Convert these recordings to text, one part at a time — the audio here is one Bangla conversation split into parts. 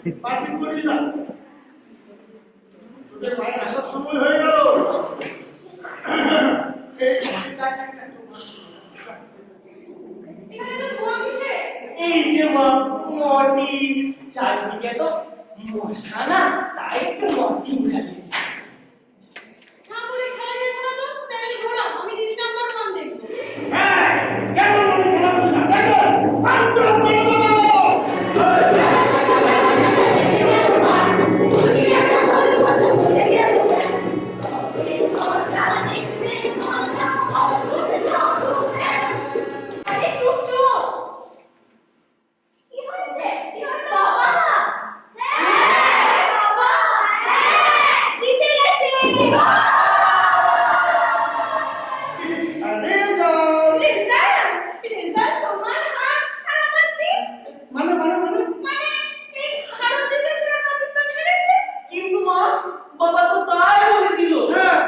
মারপিট করিস না, তোদের মায়ের আসার সময় হয়ে গেল। এই যে মটি চারিদিকে তো মশা না, তাই একটু মটি জ্বালিয়েছে। ঠাকুরে খেলা যেত না তো চ্যানেল ঘোরাও, আমি দিদি নাম্বার 1 দেখবো। হ্যাঁ কেন আমি খেলা করছি না, দেখো আন্দোলন করে দেবো। বাবা তো তাই বলেছিল। হ্যাঁ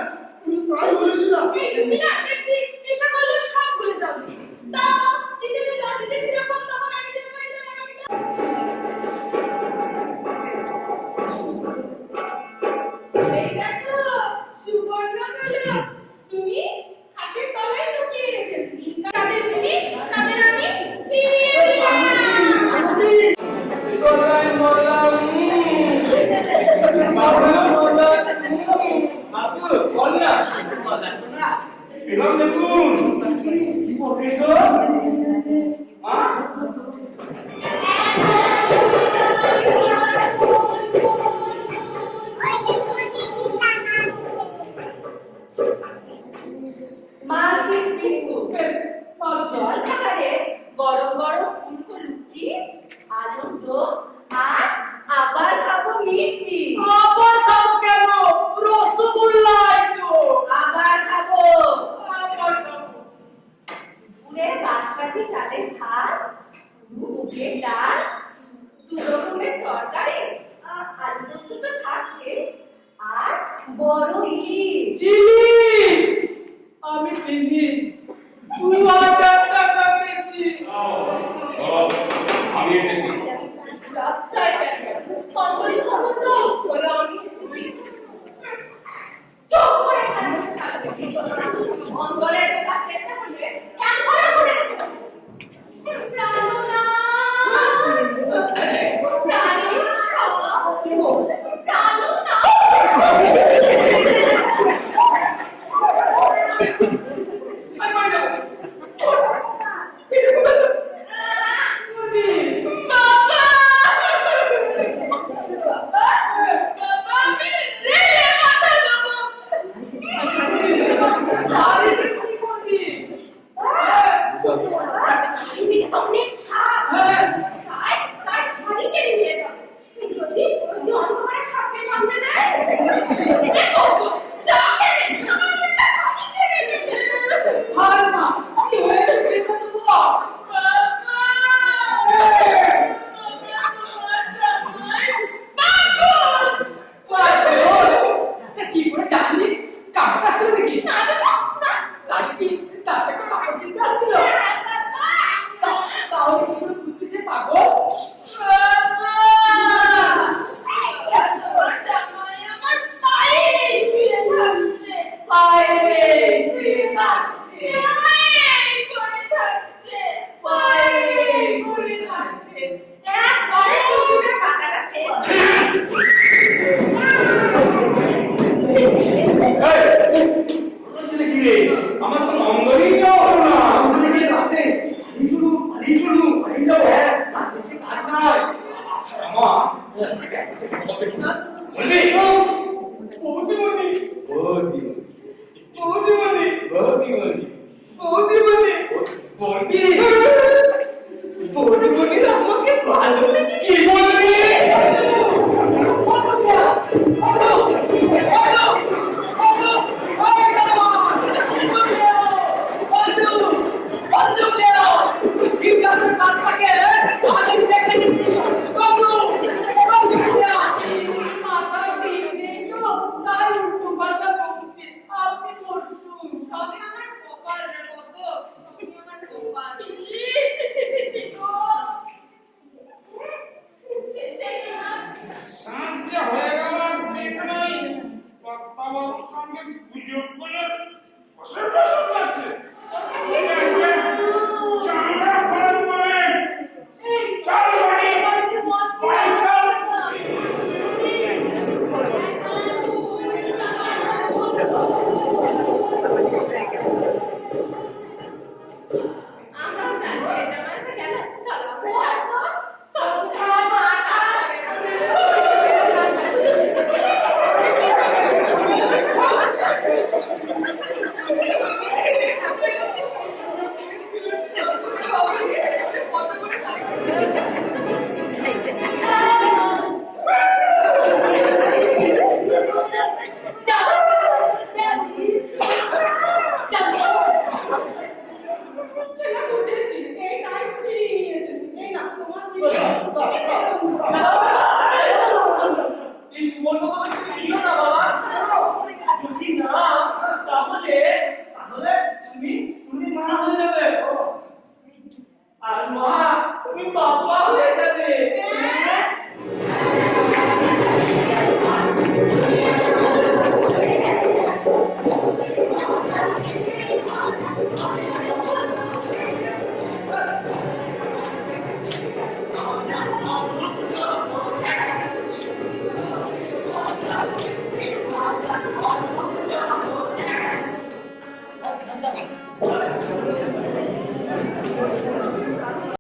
তুমি তাই বলেছিলাম। এই তুমি না দেখছি নেশা করলে সব ভুলে যাও দেখছি। দাও জিতে দিল জিতে যেরকম তখন আমি যে চাইলাম আমি এই দেখো সুবর্ণ কালো তুমি হাতের তলায় লুকিয়ে রেখেছি। তাদের জিনিস তাদের আমি ফিরিয়ে দিলাম। জল খাবারে গরম গরম ফুলকো লুচি আলুর দম আর আবার খাবো মিষ্টি। আবার খাবো কেন? রসগোল্লা তো আবার খাবো আবার খাবো। পুরে বাঁশকাঠি চালের ভাত, মুগের ডাল, 2 রকমের তরকারি, আলু পোস্ত তো থাকছে, আর বড় ইলিশ। ইলিশ আমি ফিনিশ 2000 টাকা পেয়েছি। আমি এসেছি। রাস্তায় গেছে কতই খাবো তো বলে আমি এসেছি। চুপ করে থাকবে অঙ্গলে একটা চেষ্টা করলে কেন করে করে প্রাণনা প্রাণেশ্বর প্রাণনা আর মা তুমি বাবা হয়ে যাবে।